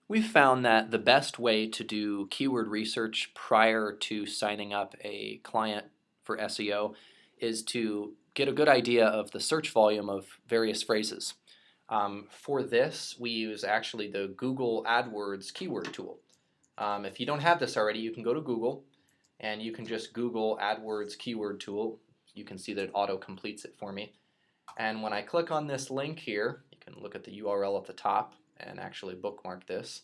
We've found that the best way to do keyword research prior to signing up a client for SEO is to get a good idea of the search volume of various phrases. For this, we use actually the Google AdWords keyword tool. If you don't have this already, you can go to Google and you can just Google AdWords keyword tool. You can see that it auto completes it for me. And when I click on this link here, you can look at the URL at the top and actually bookmark this.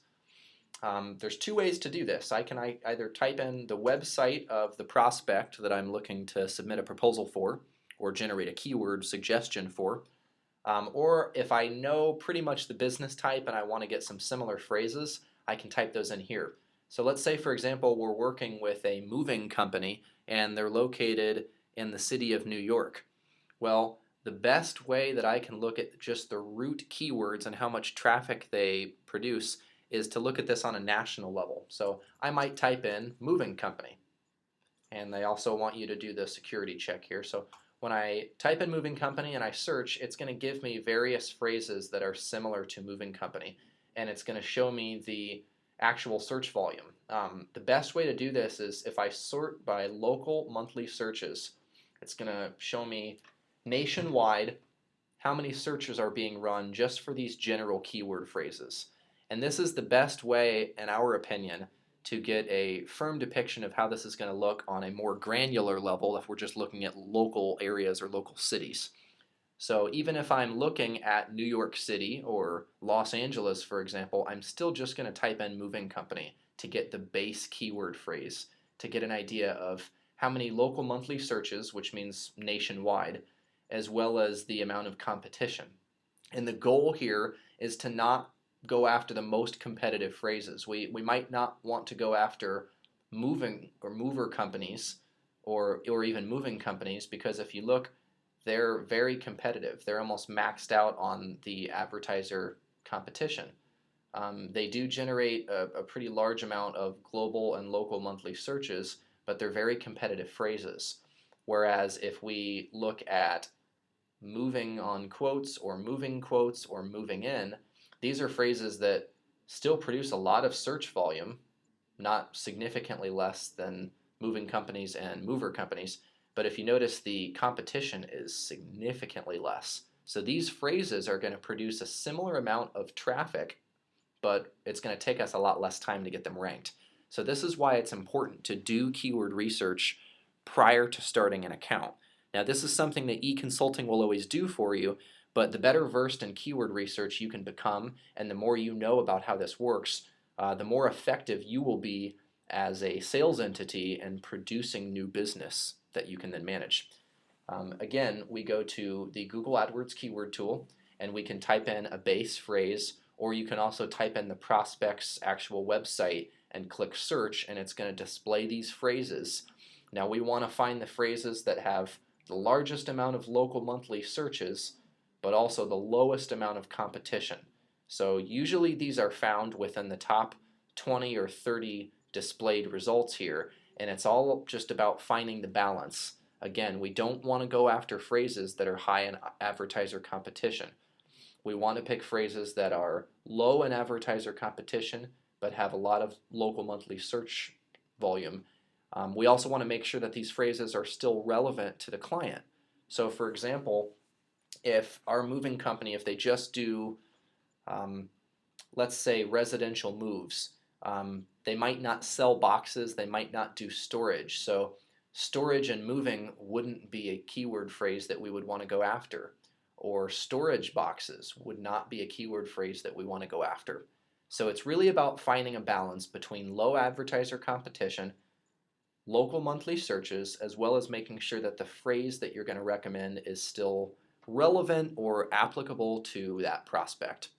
There's two ways to do this. I can either type in the website of the prospect that I'm looking to submit a proposal for or generate a keyword suggestion for. Or if I know pretty much the business type and I want to get some similar phrases, I can type those in here. So let's say, for example, we're working with a moving company and they're located in the city of New York. Well, the best way that I can look at just the root keywords and how much traffic they produce is to look at this on a national level. So I might type in moving company, and they also want you to do the security check here. So when I type in moving company and I search, it's going to give me various phrases that are similar to moving company, and it's going to show me the actual search volume. The best way to do this is if I sort by local monthly searches. It's going to show me nationwide how many searches are being run just for these general keyword phrases. And this is the best way, in our opinion, to get a firm depiction of how this is going to look on a more granular level if we're just looking at local areas or local cities. So even if I'm looking at New York City or Los Angeles, for example, I'm still just going to type in moving company to get the base keyword phrase, to get an idea of how many local monthly searches, which means nationwide, as well as the amount of competition. And the goal here is to not go after the most competitive phrases. We might not want to go after moving or mover companies or even moving companies, because if you look, they're very competitive. They're almost maxed out on the advertiser competition. They do generate a pretty large amount of global and local monthly searches, but they're very competitive phrases. Whereas if we look at moving on quotes or moving in, these are phrases that still produce a lot of search volume, not significantly less than moving companies and mover companies, but if you notice, the competition is significantly less. So these phrases are going to produce a similar amount of traffic, but it's going to take us a lot less time to get them ranked. So this is why it's important to do keyword research prior to starting an account. Now, this is something that e-consulting will always do for you, but the better versed in keyword research you can become, and the more you know about how this works, the more effective you will be as a sales entity in producing new business that you can then manage. Again, we go to the Google AdWords keyword tool, and we can type in a base phrase, or you can also type in the prospect's actual website and click search, and it's going to display these phrases. Now, we want to find the phrases that have the largest amount of local monthly searches, but also the lowest amount of competition. So usually these are found within the top 20 or 30 displayed results here, and it's all just about finding the balance. Again, we don't want to go after phrases that are high in advertiser competition. We want to pick phrases that are low in advertiser competition but have a lot of local monthly search volume. We also want to make sure that these phrases are still relevant to the client. So for example, if our moving company, if they just do, let's say, residential moves, they might not sell boxes, they might not do storage. So storage and moving wouldn't be a keyword phrase that we would want to go after. Or storage boxes would not be a keyword phrase that we want to go after. So it's really about finding a balance between low advertiser competition, local monthly searches, as well as making sure that the phrase that you're going to recommend is still relevant or applicable to that prospect.